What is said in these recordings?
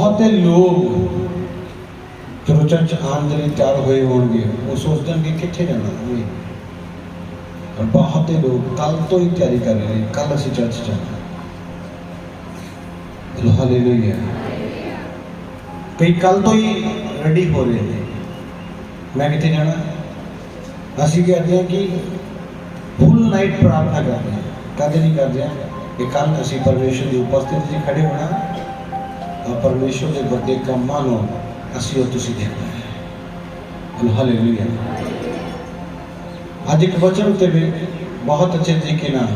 बहुत लोग जो चर्च आने लिए तैयार हुए होंगे वो सोचते हैं कि कितने जाना है, और बहुत लोग कल तो ही तैयारी कर रहे हैं, कल असी चर्च जाना। हालेलुया। कई कल तो ही रेडी हो रहे हैं, मैं कितने जाना। असी कहते हैं कि फुल नाइट प्रार्थना करते हैं, कद नहीं करते हैं कि कल असी परमेश्वर की उपस्थिति में खड़े होना और परमेश्वर के बड़े कामां नूं असी और तुसीं देखना है। हालेलुया। अज एक वचन उत्ते भी बहुत अच्छे तरीके नाल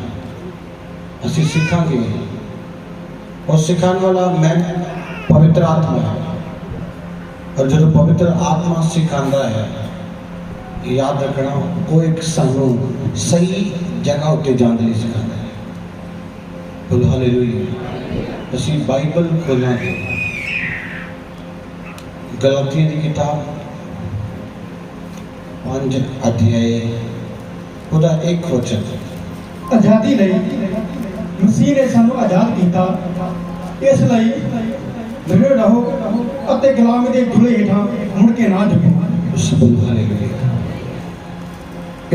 असी सीखांगे, और सिखाने वाला मैं पवित्र आत्मा है। और जो पवित्र आत्मा सिखांदा है, याद रखना वो एक सानू सही जगह उत्ते जाने लिए सिखांदा है। बोलो हालेलुया। असी बाइबल खोलांगे, गलातियां की किताब 5 अध्याय ਉਹਦਾ एक वचन। आज़ादी ਲਈ ਮਸੀਹ ਨੇ ਸਾਨੂੰ ਆਜ਼ਾਦ ਕੀਤਾ, ਇਸ ਲਈ ਦ੍ਰਿੜ ਰਹੋ ਅਤੇ ਗੁਲਾਮੀ ਦੇ ਝੂਲੇ ਹੇਠਾਂ ਮੁੜ ਕੇ ਨਾ ਝੁਕੋ।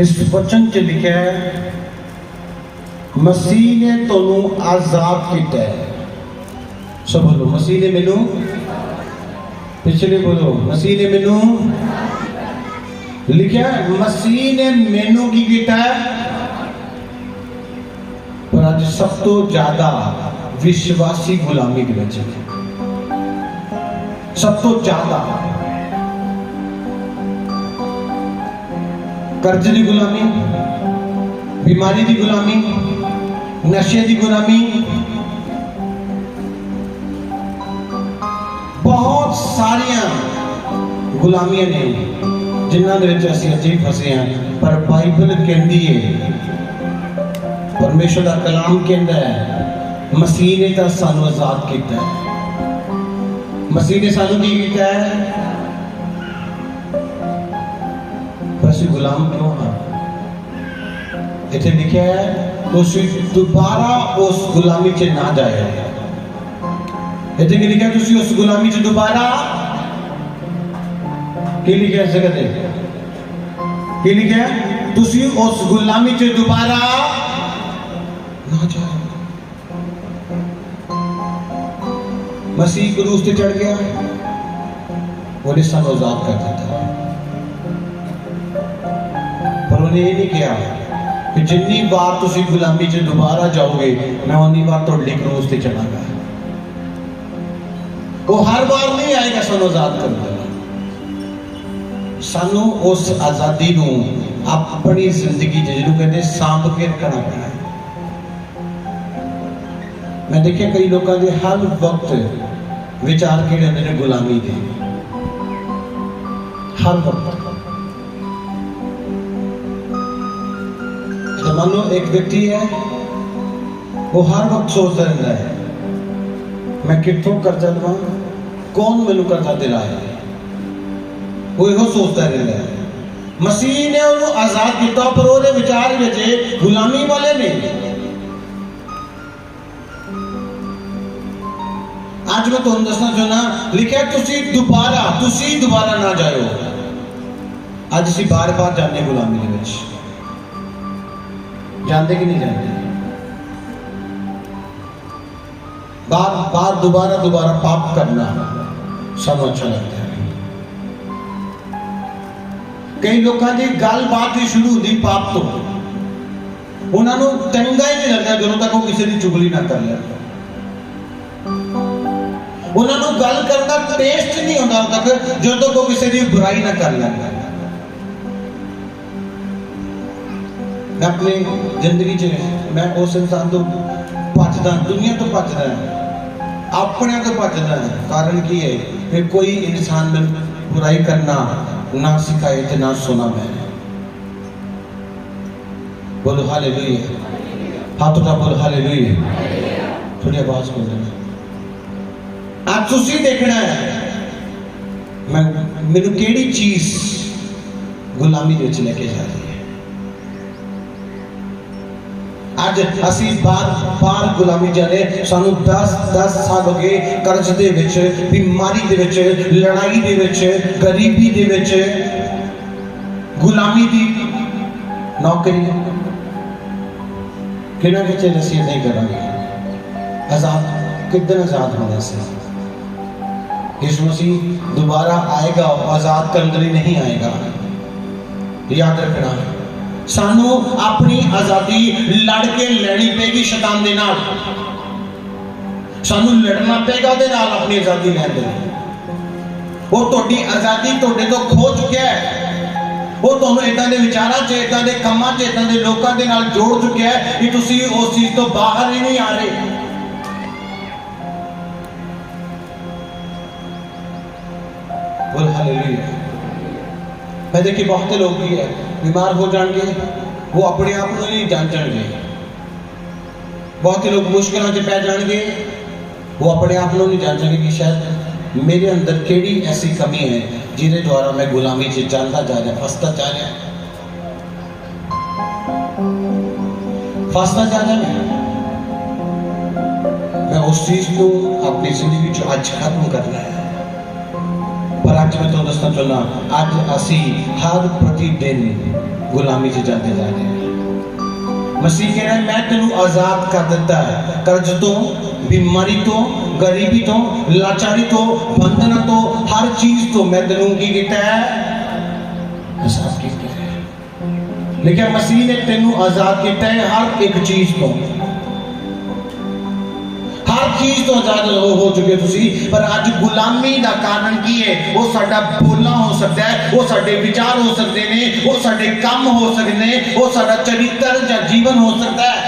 इस वचन च लिखा है मसीह ने तुहानू आजाद किया है। सब बोलो मसीह ने मैनू, पिछले बोलो मसीह ने मैनू। लिखा मसीह ने मैनू की किया है। पर अज सब तो ज्यादा विश्वासी गुलामी के बच्चे, सब तो ज्यादा कर्ज की गुलामी, बीमारी की गुलामी, नशे की गुलामी, बहुत सारिया गुलामियां ने जिन्होंने असी अजे फसे हैं। पर बाइबल कहती है, परमेश्वर का कलाम कहता है मसीह ने तो सानू आजाद किया है। मसीह ने सानू की किया है, पर असी गुलाम क्यों हाँ। इतने लिखा है तुसी दोबारा उस गुलामी च ना जाए। इतने लिखा है तुसी उस गुलामी च दोबारा की लिखा है जगह ते की लिखा है तुसी उस गुलामी च दोबारा ना जाओ। मसीह क्रूस पे चढ़ गया, उन्हें सब आजाद कर देता, पर उन्हें ये नहीं किया कि जितनी बार तुसी गुलामी च दोबारा जाओगे मैं उन्नी बार तुहाडी क्रूस ते चढ़ांगा। वो हर बार नहीं आएगा सानू आजाद करने, सानू उस आजादी नू अपनी जिंदगी जिन्होंने कहते सांभ के रखना पैना है। मैं देखिए कई लोगों के हर वक्त विचार के रहते हैं गुलामी के, हर वक्त। तो मान लो एक व्यक्ति है वो हर वक्त सोचता रहता है मैं कितों कर्जा लवां, कौन मैनू कर्जा दिलाए, वो यो सोचता रहता है। मसीह ने उन्हें आजाद किया, पर वो विचार में गुलामी वाले नहीं। आज मैं तुम दसना चाहना, लिखा तुसी दोबारा ना जाओ। आज असी बार बार जाने गुलामी के विच, जानते कि नहीं जानते, बार बार दोबारा पाप करना सब अच्छा लगता है। कई लोगों की गलबात ही शुरू होती पाप तो, उन्होंने चंगा ही नहीं लगता जो तक वो किसी की चुगली ना कर ले। उन्होंने गल करना टेस्ट नहीं होता तक जो तक वो किसी की बुराई ना कर ले। मैं अपनी जिंदगी च मैं उस इंसान तो भजदा, दुनिया तो भजदा, अपने तो भजदा। कारण की है कि कोई इंसान में बुराई करना ना सिखाए थे ना सुना मैंने। बोलो हालेलुया, हाथ उठा बोलो हालेलुया। थोड़ी आवाज बोल देना। आज तुसी देखना है मैं मेनू केड़ी चीज गुलामी दे विच लेके जा रही है। अज असी बार गुलामी जा रहे, सानू 10 साल हो गए कर्ज दे विच, बीमारी दे विच, लड़ाई दे विच, गरीबी दे विच, गुलामी दी नौकरी किन्ना के चिर असीं नहीं करांगे। आजाद किदन आजाद होना से? यीशु मसीह दोबारा आएगा, आजाद करने लिए नहीं आएगा। याद रखना, सानू अपनी आजादी लड़ के लैनी पेगी शैतान दे नाल, सानू लड़ना पेगा ਉਹਦੇ ਨਾਲ अपनी आजादी लैण दे। वो तुहाडी आजादी तुहाडे तो खो चुकिया है, वो तुहानू इदां दे विचारां च, इदां दे कामां च, इदां दे लोकां दे नाल जोड़ चुकिया है कि तुसीं उस चीज तो बाहर ही नहीं आ रहे। बोल हालेलुया। मैं देखिए बहुत लोग भी है बीमार हो जाएंगे, वो अपने आप को नहीं जांचेंगे। बहुत लोग मुश्किलों से पै जाएंगे, वो अपने आप को नहीं जांचेंगे कि शायद मेरे अंदर केड़ी ऐसी कमी है जिसके द्वारा मैं गुलामी से जाता जा रहा, फंसता जा रहा, फंसता जा रहा। मैं उस चीज को अपनी जिंदगी जो आज खत्म करना है। पर आज मैं तो दसना चाहना, आज असी हर प्रतिदिन गुलामी से जाते जा रहे हैं। मसीह कह रहा है मैं तेनू आजाद कर देता है, कर्ज तो, बीमारी तो, गरीबी तो, लाचारी तो, बंधन तो, हर चीज तो मैं तेनू की किया है, आजाद किया है। लेकिन मसीह ने तेनू आजाद किया है हर एक चीज तो, हर चीज तो आजाद हो चुके तुसी। पर आज गुलामी का कारण की है? वो साडा बोलना हो सकता है, वो साडे विचार हो सकते हैं, वो साडे काम हो सकते हैं, वो साडा चरित्र या जीवन हो सकता है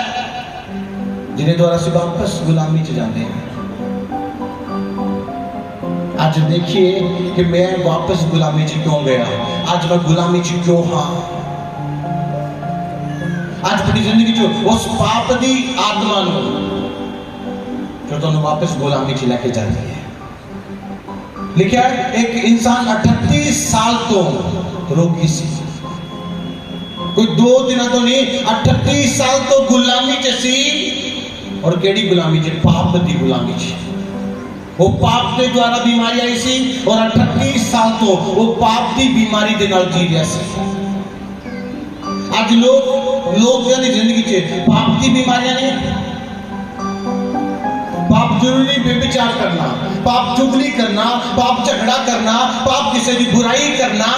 जिन्हें द्वारा से वापस गुलामी च जाते हैं। आज देखिए कि मैं वापस गुलामी च क्यों गया, आज मैं गुलामी च क्यों हाँ। आज अपनी जिंदगी च उस पाप की आत्मा जो तुम वापस गुलामी च लेके जाती है। लिखा है एक इंसान 38 साल तो रोगी सी, कोई 2 दिन तो नहीं, 38 साल तो गुलामी च सी। और केड़ी गुलामी च? पाप की गुलामी च। वो पाप के द्वारा बीमारी आई सी और 38 साल तो वो पाप की बीमारी के नाल जी रहा सी। आज लोग जिंदगी च पाप की बीमारियां ने, पाप जरूरी बेविचार करना, पाप चुगली करना, पाप झगड़ा करना, पाप किसी की बुराई करना,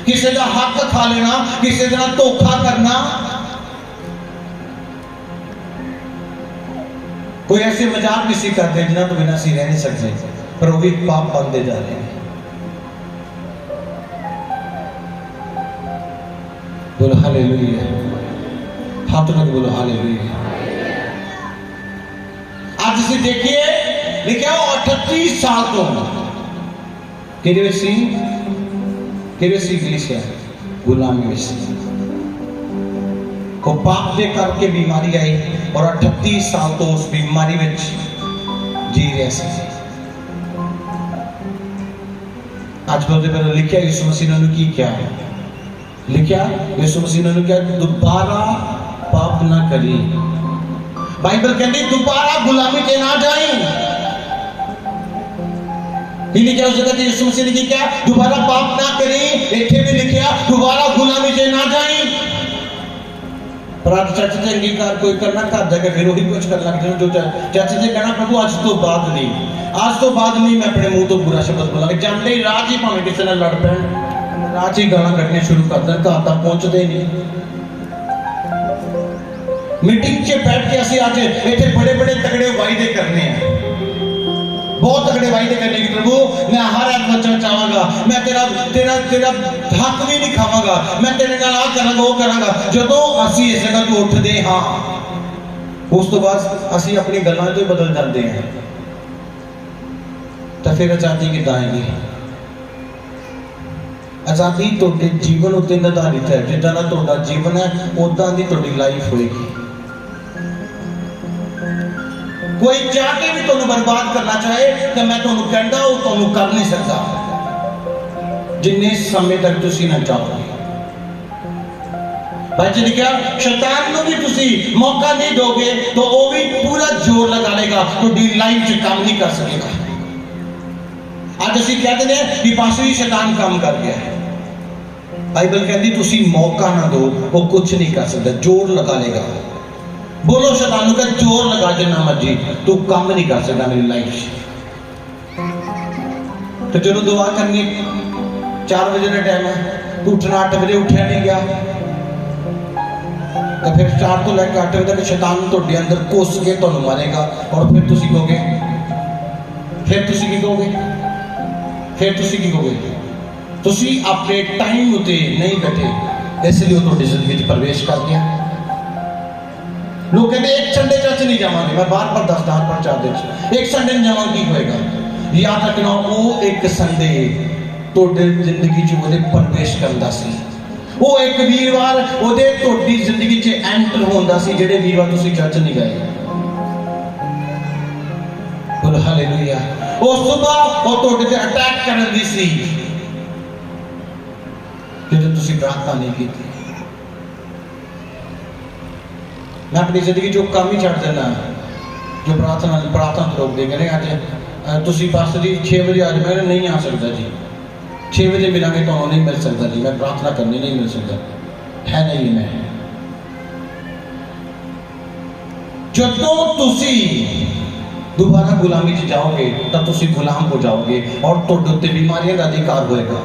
किसी का हक खा लेना, किसी का धोखा करना। कोई ऐसे मजाक भी सी करते जिन्हों तो बिना सी रह नहीं सकते, पर वो भी पाप बनते जा रहे हैं। बोलो हालेलुया, हाथ रख बोलो हालेलुया। आज से देखिए लिखा 38 साल तो गुलामी में सी, को पाप के करके बीमारी आई और 38 साल तो उस बीमारी में जी रहे सी। आज बोलते पहले लिखा यीशु मसीह ने की क्या है? लिखा यीशु मसीह ने क्या? दोबारा पाप ना करी। बाइबल कहती दोबारा गुलामी के ना जाए। लिखा उस जगह यीशु मसीह ने क्या? दोबारा पाप ना करी। इथे भी लिखा दोबारा गुलामी से ना जाए। पर आज चर्च से अंगीकार कोई करना कर जाएगा, फिर वही कुछ कर लगते हैं जो चर्च से कहना प्रभु आज तो बाद नहीं, आज तो बाद नहीं मैं अपने मुंह तो बुरा शब्द बोला। जानते ही राज ही भावे किसी ने लड़ पैन, राज ही गाला कटने शुरू कर दें, घर तक पहुंचते नहीं। मीटिंग से बैठ के असि आज इतने बड़े बड़े तगड़े वायदे करने हैं, बहुत तगड़े वायदे करने की प्रभु मैं हर एक वचन चाहांगा, मैं तेरा तेरा तेरा हक भी नहीं खावांगा, मैं तेरे नाल आ करांगा वो करांगा। जदों असि इस जगह तो उठदे हां उस तो बाद असि अपनी गल्लां तो बदल जाते हैं, तो फिर आजादी किदां आएगी? आजादी तुहाडे जीवन उत्ते निर्धारित है, जिद्दां दा तुहाडा जीवन है उदां दी तुहाडी लाइफ होएगी। कोई चाह के भी तुहानू बर्बाद करना चाहे तो मैं तुहानू कहंदा वो तुहानू कर नहीं सकता जिन्ने समय तक तुसी ना चाहो। भाई जी ने क्या शैतान को भी तुसी मौका नहीं दोगे तो वो भी पूरा जोर लगा लेगा, तो डी लाइफ च काम नहीं कर सकेगा। आज ਅਸੀਂ कहते हैं कि पास ही शैतान काम कर गया है। बाइबल कहती तुसी मौका ना दो, वो कुछ नहीं कर सकता, जोर लगा लेगा। बोलो शैतान का जोर लगा जिन्ना मर्जी, तू काम नहीं कर सकता मेरी लाइफ। तो जो दुआ करनी 4 बजे का टाइम है, तू उठना 8 बजे उठा नहीं गया, तो फिर 4 तो लैके 8 बजे तक शैतान तुहाडे अंदर घुस के तुहानू मारेगा। और फिर तुसी कहोगे, फिर तुसी की कहोगे, फिर तुसी की कहोगे, तुसी अपने टाइम उत्ते नहीं बैठे, इसलिए वो तुहाडी जिंदगी में प्रवेश कर गया। लोग कहते एक संडे चर्च नहीं जावांगे, मैं बार बार दसदा हर प्रचार दे एक संडे नहीं जावांगे की होएगा। याद रखना वो एक संडे तुहाडी जिंदगी च ओदे प्रवेश करदा सी, वो एक वीरवार ओदे तुहाडी जिंदगी च एंटर होंदा सी जेड़े वीरवार तुसी चर्च नहीं गए। बोलो हालेलुया। उस सुबह वो तुहाडे ते अटैक करन दी सी ਜਦੋਂ ਤੁਸੀਂ प्रार्थना नहीं की। मैं अपनी जिंदगी जो काम ही छड़ देना, जो प्रार्थना रोक दे करें। अज तुसी पास्टर जी 6 बजे आज मैं नहीं आ सकता जी, 6 बजे मिलांगे तो नहीं मिल सकता जी, मैं प्रार्थना करनी नहीं मिल सकता है, नहीं मैं। जदों तुसी दोबारा गुलामी च जाओगे तो तुसी गुलाम हो जाओगे और तुहाडे उत्ते बीमारियां का अधिकार होएगा,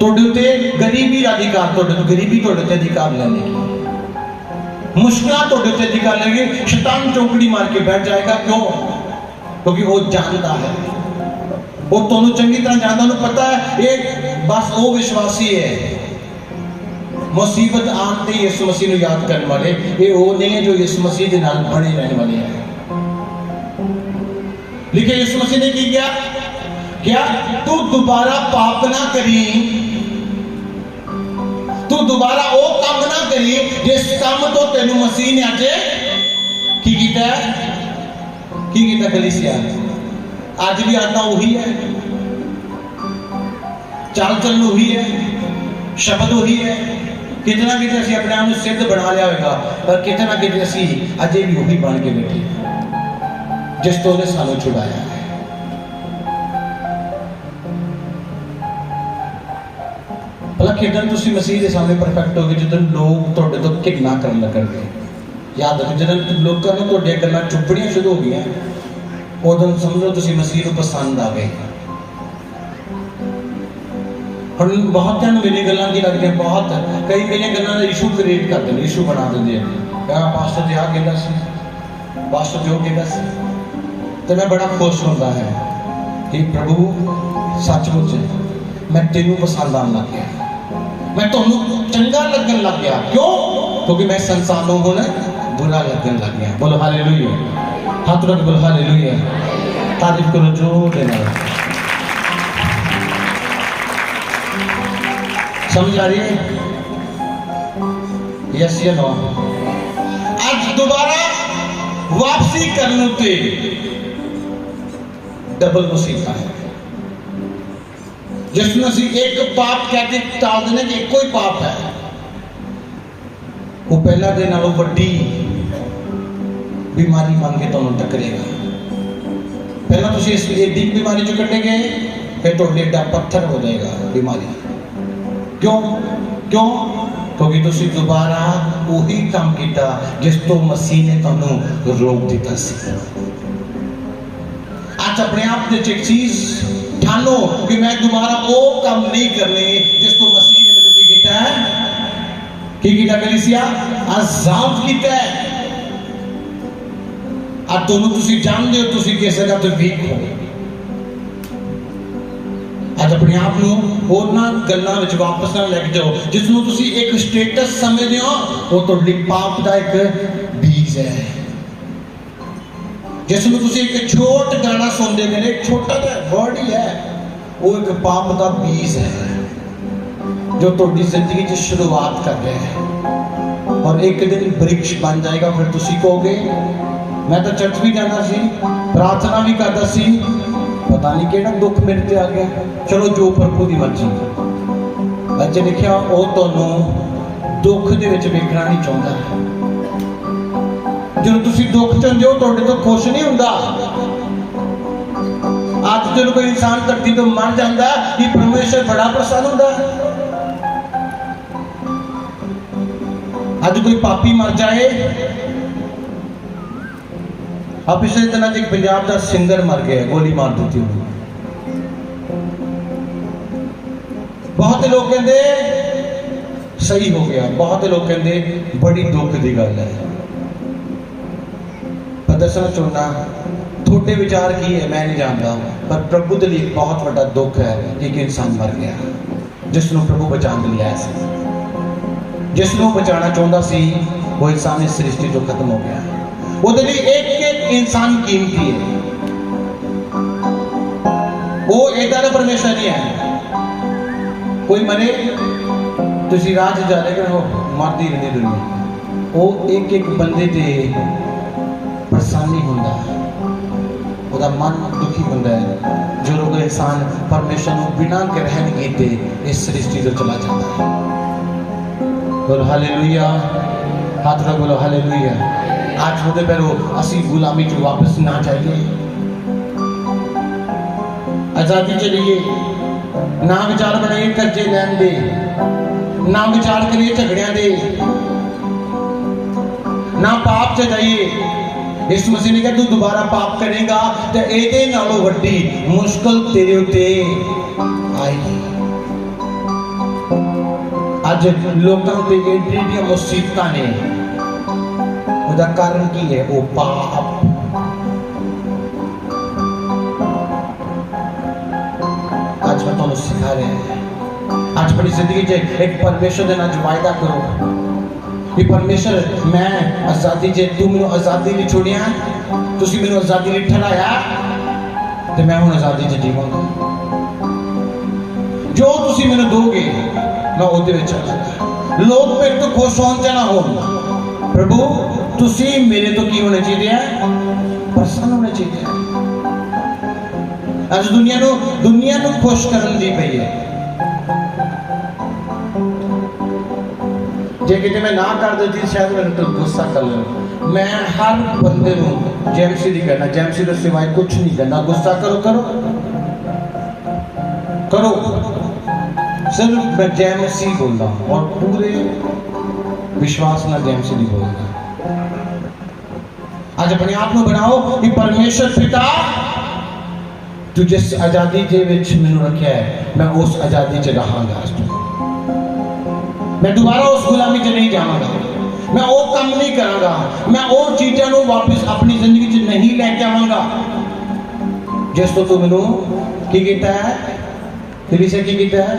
तुहाडे उत्ते गरीबी का अधिकार, गरीबी तुहाडे उत्ते अधिकार ले लेगी, मुश्किल तुहाडे उत्ते अधिकार लेगी। शैतान चौकड़ी मार के बैठ जाएगा। क्यों? क्योंकि वो जानता है, वो तुहानू चंगी तरह जानता, उन्हें पता है ये बस वो विश्वासी है। मुसीबत आते यीशु मसीह को याद करने वाले ये वो नहीं है जो यीशु मसीह के नाल बने रहने वाले हैं। लिखे यीशु मसीह ने की क्या तू दोबारा पाप ना करी, तू दोबारा वो काम ना करी जिस काम तो तेनू मसीह ने अज की कीता कलीसिया। आज भी आदत वही है, चाल चलन वही है, शब्द वही है। कितना कितने असीं अपने आप को सिद्ध बना लिया होगा, पर कितना कितने असीं अजे भी वही बन के बैठे जिस तो उन्हें सानू छुड़ाया है। भला किदन तुसी मसीह के सामने परफेक्ट हो गए जिदन लोग तुहाडे तो घिरना करन लगणगे। याद रखो जिदन लोगों को तुहाडे गल्लां चुभणियां शुरू हो गई, उदों समझो तुसी मसीह को पसंद आ गए। हुण बहुत जन मेरी गल्लां की लगदी, बहुत कई मेरी गल्लां इशू क्रिएट करते हैं, इशू बना देंगे। पास्टर जी आ कहता सी, पास्टर जो कहता सी, तो मैं बड़ा खुश होता है कि प्रभु सचमुच मैं तेनू पसंद आने लग गया, मैं तुहानू चंगा लगन लग गया। क्यों? क्योंकि मैं संसार को हुण बुरा लगन लग गया। बोलो हालेलुया, हाथ रख बोलो हालेलुया, तारीफ करो जोर दे नाल। समझ आ रही है? यस या नो? आज दोबारा वापसी करने पे डबल मुसीबत है। जिसमें असी एक पाप कहते टाल देने कि एक कोई पाप है, वो पहला दे नालों वड्डी बीमारी मान के तुहानू टकरेगा। पहला तुसी इस एडी बीमारी चो कटेगे, फिर तुहाडे एडा पत्थर हो जाएगा बीमारी। क्यों? क्योंकि तुसी दोबारा वही काम किया जिस तो मसीह ने तुहानू रोक दिता सी। आज अपने आप में एक चीज ठानो कि मैं दोबारा वो काम नहीं करने जिस तो मसीह ने मेरे को किया है। की किया कलीसिया? आजाद किया है। आज दोनों तुसी जानते हो तुसी किस जगह तो वीक हो। आज अपने आप को उन्हां गल्लां विच वापस ना लेके जाओ जिसनों तुसी एक स्टेटस समझदे हो, वो तुहाडी पाप दा एक बीज है। जिसनों तुसी एक छोट गाना सुनते गए, एक छोटा सा वर्ड ही है, वो एक पाप दा बीज है जो तुहाडी जिंदगी की शुरुआत कर रहा है और एक दिन वृक्ष बन जाएगा। फिर तुसी कहोगे मैं तो चर्च भी जाना सी, प्रार्थना भी करता सी, पता नहीं केड़ा दुख मेरे ते आ गया। चलो जो प्रभु की मर्जी। बच्चे लिखा वो तुहानू दुख दे विच वेखना नहीं चाहता। जो तुसी दुख चाहते हो तुहाडे तो खुश नहीं हुंदा। अज जो कोई इंसान धरती तो मर जाता है कि परमेश्वर बड़ा प्रसन्न होता है। अज कोई पापी मर जाए, अब पिछले दिनों एक पंजाब का सिंगर मर गया, गोली मार दी उन्होंने। बहुत लोग कहते सही हो गया, बहुत लोग कहते बड़ी दुख की गल है। पर दसना चाहना थोड़े विचार की है मैं नहीं जानता, पर प्रभु के लिए बहुत बड़ा दुख है। एक इंसान मर गया जिसनों प्रभु बचाने के लिए आया सी, जिसनों बचाना चाहता सी, वो इंसान इस सृष्टि जो खत्म हो गया। वो लिए एक एक इंसान कीमती है। वो ऐसा ना परमेश्वर नहीं है कोई मरे तुसी राज जा रहे हो मरदी रहती दुनिया। वो एक एक बंदे ते परेशानी होता है, उसका मन दुखी होता है जो लोग इंसान परमेश्वर को बिना ग्रहण किए इस सृष्टि से चला जाता है। बोलो हालेलुया, हाथ रख बोलो हालेलुया। आज होते पैरो असी गुलामी चो वापस ना जाइए, आजादी चलिए, ना विचार बनाइए कर्जे लैन दे, ना विचार करिए झगड़िया दे, ना पाप च जाइए। इस मसीह ने कहा तू दोबारा पाप करेगा तो ਇਹਦੇ ਨਾਲੋਂ ਵੱਡੀ मुश्किल तेरे उत्ते आएगी। आज लोगों पे एडी मुसीबत ने, उसका कारण की है? वो पाप। आज मैं तुहानू सिखा रहा है, आज अपनी जिंदगी च एक परमेश्वर के नाल वायदा करो कि परमेश्वर मैं आजादी जे तू मैनू आजादी नहीं छोड़िया, तुसी मैनू आजादी नहीं ठहराया, तो मैं हुण आजादी च जीवांगा। जो तुसी मैनू दोगे मैं उहदे विच चलांगा। लोग मेरे तो खुश होण च ना होण, प्रभु तुसी मेरे तो की होने चाहिए? प्रसन्न होने चाहिए। आज दुनिया नू खुश करन दी पई है। जे किते मैं ना कर देती शायद मेरे तो गुस्सा कर ले। मैं हर बंदे को जेएमसी नहीं कहना, जेएमसी तो सिवाय कुछ नहीं कहना। गुस्सा करो करो करो, सिर्फ मैं जेएमसी बोलता हूँ और पूरे विश्वास ना जेएमसी नहीं बोलता। आज अपने आप को बनाओ कि परमेश्वर पिता तू जिस आजादी के विच मैनू रखा है मैं उस आजादी च रहांगा। मैं दोबारा उस गुलामी च नहीं जावांगा, मैं वो काम नहीं करांगा, मैं वो चीज़ों को वापस अपनी जिंदगी च नहीं लेके आवांगा जिस तो तू मैनू की कीता है, तेरी से की कीता है,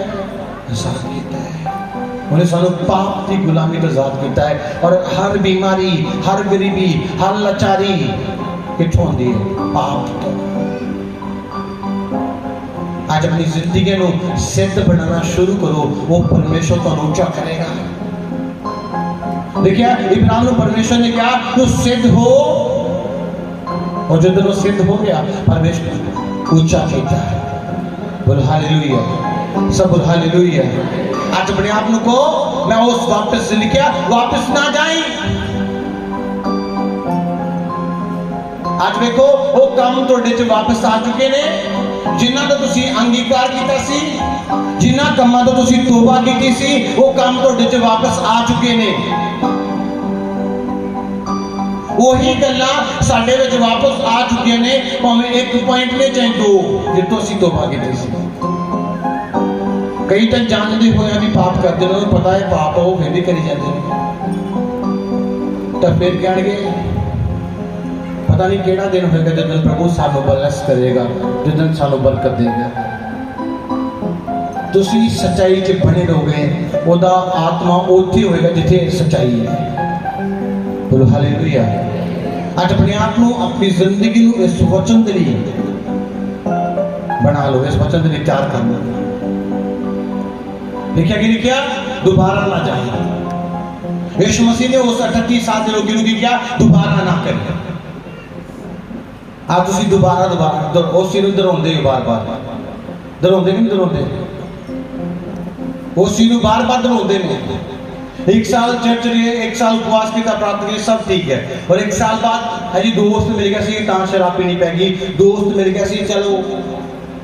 आजाद कीता है। उन्हें सानू पाप की गुलामी तो आजाद कीता है। और हर बीमारी, हर गरीबी, हर लाचारी कित्थों आंदी है? पाप तो। आज अपनी जिंदगी को सिद्ध बनाना शुरू करो, वो परमेश्वर तो ऊंचा करेगा। देखिए इब्राहिम को परमेश्वर ने कहा तू सिद्ध हो, और जो वो सिद्ध हो गया परमेश्वर ऊंचा किया है। बोल हालेलुया, सब बोल हालेलुया। आज अपने आप को मैं उस वापस लिखा वापस ना जाए। आज देखो वो काम तुहाडे च वापस आ चुके ने जिन्हां दा तुसीं अंगीकार कीता सी, जिन्हां कामां तो तुसीं तौबा कीती सी, वो काम तुहाडे च वापस आ चुके ने। वही गल्लां साडे विच वापस आ चुकी ने, भावें एक पॉइंट ने चाहे दो, जितों असीं तौबा कीती सी। कई तो जानते हुए भी पाप करते हैं, उन्हें पता है पाप है, वो फिर भी करी जाते हैं। तो फिर कहणगे पता नहीं केड़ा दिन होगा जिस दिन प्रभु सानू बलस करेगा, जिस दिन सानू बरकत देगा। तुसी सच्चाई च बने रहोगे, ओदा आत्मा उत्थे होएगा जिथे सच्चाई है। बोलो हालेलुया। आज अपने आप को अपनी जिंदगी को इस वचन के लिए बना लो, इस वचन के लिए तैयार करना। लिखा कि लिखा दोबारा ना जाए। यीशु मसीह ने उस 38 साल के लोगों को क्या दोबारा ना करें। आप तुसी दोबारा उस चीज दरौंदे हो, बार बार दरौंदे नहीं दरौंदे, उस चीज बार बार दरौंदे ने। एक साल चर्च गए, एक साल उपवास किया, प्रार्थना की, सब ठीक है। और एक साल बाद है जी दोस्त मिल गया सी, तां शराब पीनी पै गई, दोस्त मिल गया सी, चलो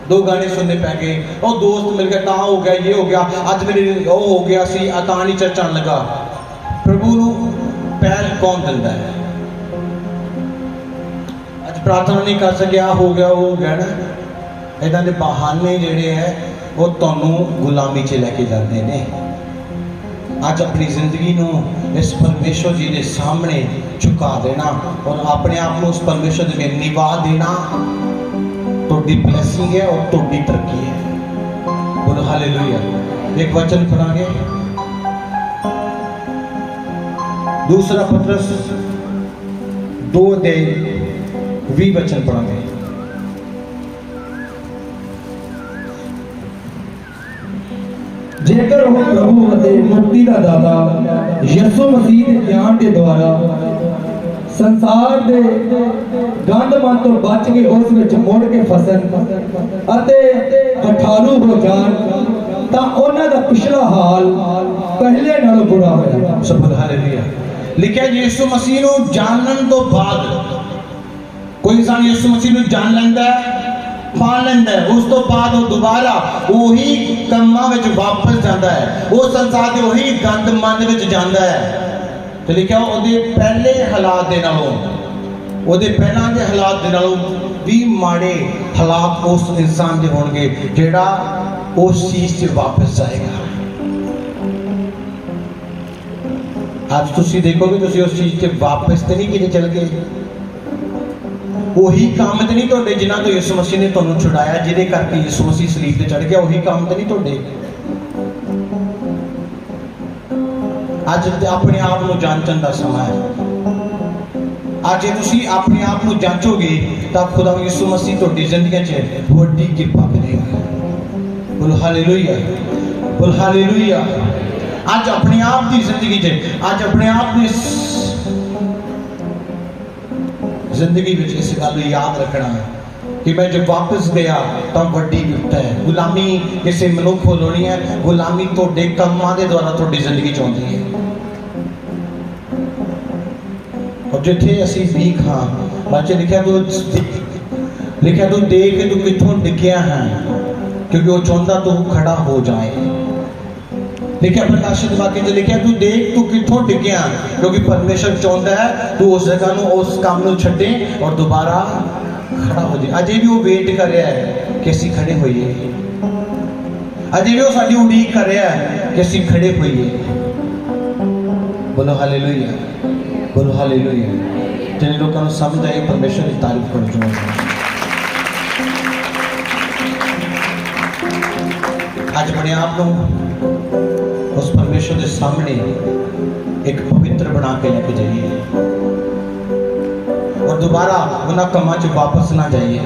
2 गाने सुनने पै गए, और दोस्त मिल गया, तां हो गया, ये हो गया, अज मेरे वो हो गया सी, तां नहीं चर्च आन लगा। प्रभु नूं पहल कौन दिंदा है? अज प्रार्थना नहीं कर सकिया, हो गया, वो हो गया ना, इदां दे बहाने जिहड़े है वो तुहानूं गुलामी च लैके जाते हैं। अज अपनी जिंदगी नूं इस परमेश्वर जी के सामने झुका देना और अपने आप को उस परमेश्वर के निभा देना तुहाडी ब्लैसिंग है और तुहाडी तरक्की है। बोलो हालेलुया। एक वचन पढ़ांगे, दूसरा पतरस 2:20 वचन पढ़ांगे। जेकर वो प्रभु अते मुक्ति का दाता यीशु मसीह के ज्ञान के द्वारा संसार के गंद मन तो बच के उस विच मुड़ के फसन अते कठारू हो जान तां उन्हां दा पिछला हाल पहले नालों बुरा होया। सब हालेलुया। लिखा यीशु मसीह नूं जानन तो बाद कोई इंसान यीशु मसीह नूं जान लैंदा है, पाल लैंदा है, उस तो बाद वो दोबारा वही कम्मां विच वापस जाता है, वो संसार के वही गंद मन विच जाता है। तो लिखा ਉਹਦੇ पहले हालात ਦੇ ਨਾਲੋਂ ਉਹਦੇ ਪਹਿਲਾਂ ਦੇ ਹਾਲਾਤ ਦੇ ਨਾਲੋਂ भी माड़े हालात उस इंसान ਦੇ ਹੋਣਗੇ ਜਿਹੜਾ उस चीज से वापस जाएगा। आज तुसी देखोगे तुसी उस चीज से वापस तो नहीं किते चल गए, वही काम तो नहीं तुहाडे जिन्हां तो यीशु मसीह ने तुहानूं छुड़ाया, जिहदे करके यीशु मसीह सलीब ते चढ़ गया, वही काम तो नहीं तुहाडे। अज अपने आप को जांचन का समा है। आज जे तुसी अपने आप को जांचोगे तो खुदा यीशु मसीह तुहाडी जिंदगी च बड़ी कृपा करेगा। बोलो हालेलुया, बोलो हालेलुया। आज अपने आप की जिंदगी च, आज अपने आप की जिंदगी में इस गल याद रखना कि मैं जब वापस गया तो बड़ी विपता है। गुलामी किसी मनुख को नहीं है, गुलामी तुहाडे कामां दे द्वारा तुहाडी जिंदगी च आउंदी है। और जिथे असीं वीक हाँ, बच्चे लिखा तू देख तू कित्थों डिग्या है, क्योंकि वो चाहता तू खड़ा हो जाए। लिखा प्रकाशित वाक्य में लिखा तू देख तू कित्थों डिग्या, क्योंकि परमेश्वर चाहता है तू उस जगह नूं उस काम नूं छड्डे और दोबारा खड़ा हो जाए। अजे भी वो वेट कर रहा है कि असीं खड़े होइए, अजे भी वो साडी उड़ीक कर रहा है कि असीं खड़े होइए। बोलो हालेलुया, बोलो हालेलुया। जिन लोगों को समझ आई परमेश्वर की तारीफ करो। जो आज अपने आप को उस परमेश्वर के सामने एक पवित्र बना के लेके जाइए और दोबारा उन्हें कमां च वापस ना जाइए।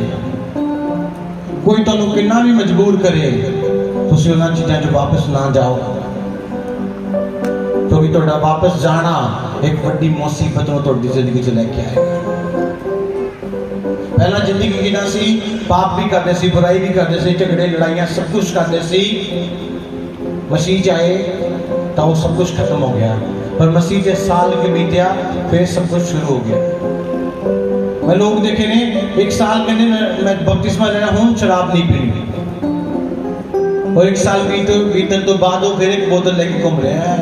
कोई तुहानूं कितना भी मजबूर करे तुसीं उन्हां चीज़ां च वापस ना जाओ, क्योंकि तुहाडा वापस जाना एक बड़ी मुसीबत नूं तुहाडी जिंदगी च लेके आएगा। पहला जिंदगी की ना सी, पाप भी करते सी, बुराई भी करते सी, झगड़े लड़ाइयां सब कुछ करते सी। मसीह आए तो वो सब कुछ खत्म हो गया, पर मसीह के साल के बीतिया फिर सब कुछ शुरू हो गया। मैं लोग देखे ने 1 साल कहते मैं बपतिस्मा लेना हूं, शराब नहीं पीनी, और 1 साल बीतने तो बाद वो फिर एक बोतल लेके घूम रहे हैं।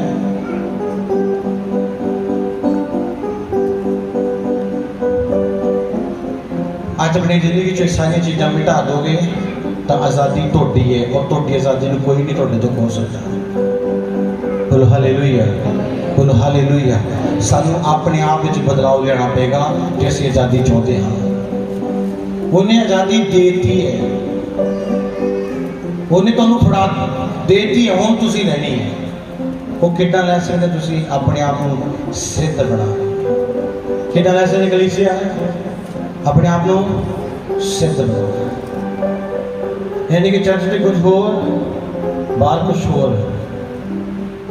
आज अपनी जिंदगी च सारी चीज़ां मिटा दोगे तो आज़ादी तुहाडी है, और तुहाडी आज़ादी नूं कोई नहीं तुहाडे तो खो सकता। बोलो हालेलुया, बोलो हालेलुया। सानू अपने आप में बदलाव लेना पेगा कि असीं आज़ादी चाहते हाँ। उन्हें आज़ादी देती है, उन्हें तुहानूं फड़ा देती है, हुण तुसीं लैनी है। वो किड्डां लै सकदे तुसीं अपने आप को सिद्ध बना, किड्डां लै सकदे कलीसिया अपने आप को सिद्ध बना। यानी कि चर्च में कुछ होर बाहर कुछ होर,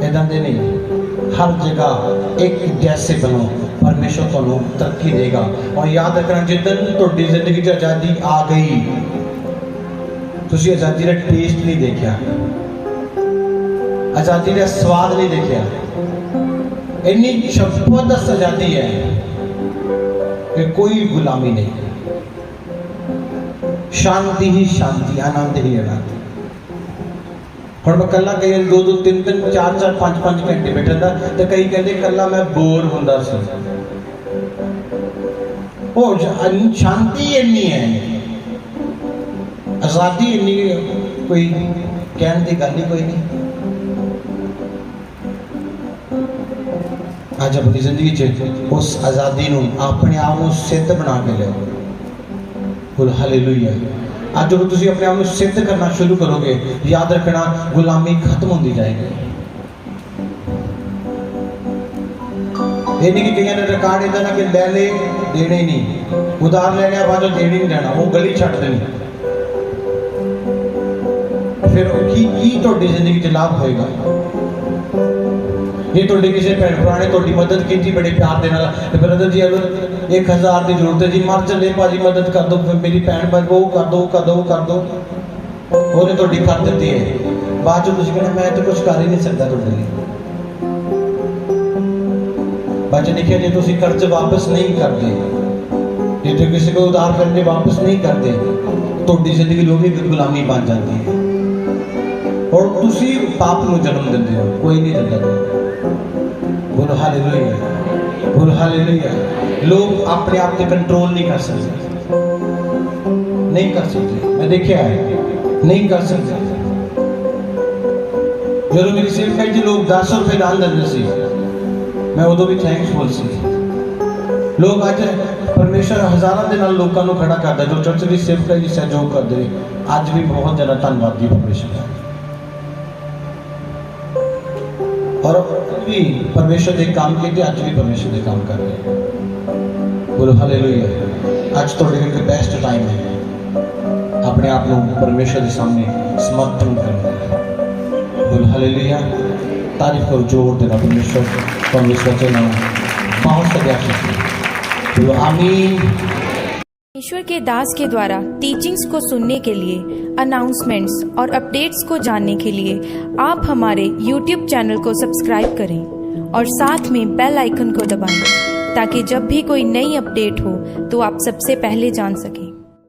इदां दे नहीं। हर जगह एक जैसे बनो, परमेश्वर तुहानूं तरक्की देगा। और याद रखना जिद्दन तुहाडी जिंदगी च आज़ादी आ गई, तुसीं आज़ादी का टेस्ट नहीं देखा, आज़ादी का स्वाद नहीं देखा, इतनी जबरदस्त आजादी है कि कोई गुलामी नहीं, शांति ही शांति, आनंद ही आनंद। ਹੁਣ मैं कला कई 2-2 3-3 4-4 5-5 घंटे बैठा तो कई कहते कला मैं बोर होंदा सी। ओ शांति इन्नी है, आजादी इन्नी, कोई कहने की गल ही कोई नहीं। अज अपनी जिंदगी च उस आज़ादी नूं अपने आप नूं सिद्ध बना के लिया। बोल हालेलुया। अज जो तुसीं अपने आप नूं सिद्ध करना शुरू करोगे, याद रखना गुलामी खत्म होती जाएगी। ये नहीं कि कई ने रिकॉर्ड इदा ना कि लै ले देने ही नहीं, उधार लेने बाद देने नहीं देना, वो गली छड्ड देनी, फिर की तुहाडी जिंदगी च लाभ होएगा? ये तुहाडे किसी भैन भरा ने तुहाडी मदद की बड़े प्यार दे नाल, ब्रदर जी 1000 की जरूरत है जी, मर चले भाजी मदद कर दो, मेरी भैन वो कर दो कर दो कर दो, उन्हें तुहाडी कर दी है। बाद चो तुसीं कहना मैं तो कुछ कर ही नहीं सकता तुहाडे लिए। बाद च लिखिया जे तुसीं कर्ज वापस नहीं करते, जे किसी को उधार करने वापस नहीं करते, तुहाडी जिंदगी लोभी गुलामी बन जाती है और तुसीं पाप नूं जन्म दिंदे हो, कोई नहीं दिंदा। बोलो हालेलुया, बोलो हालेलुया। लोग अपने आप पे कंट्रोल नहीं कर सकते, नहीं कर सकते, मैं देखा है नहीं कर सकते। जो मेरी सेवकाई जी लोग 10 रुपए दान देते सी, मैं उदों भी थैंकफुल सी। लोग अज परमेश्वर हज़ारों के नाल लोगों को खड़ा करता, जो चर्च की सेवकाई जी सहयोग करते, अज भी बहुत ज़्यादा धन्यवादी परमेश्वर है। और भी परमेश्वर के काम किए, अज भी परमेश्वर के काम कर रहे हैं। बोलो हालेलुया। अज थोड़े लिए बेस्ट टाइम है अपने आप को परमेश्वर के सामने समर्पण करना। बोलो हालेलुया। तारीफ करो जोर देना परमेश्वर परमेश्वर के नाम बहुत सजा। बोलो आमीन। ईश्वर के दास के द्वारा टीचिंग्स को सुनने के लिए, अनाउंसमेंट्स और अपडेट्स को जानने के लिए आप हमारे YouTube चैनल को सब्सक्राइब करें और साथ में बेल आइकन को दबाएं, ताकि जब भी कोई नई अपडेट हो तो आप सबसे पहले जान सकें।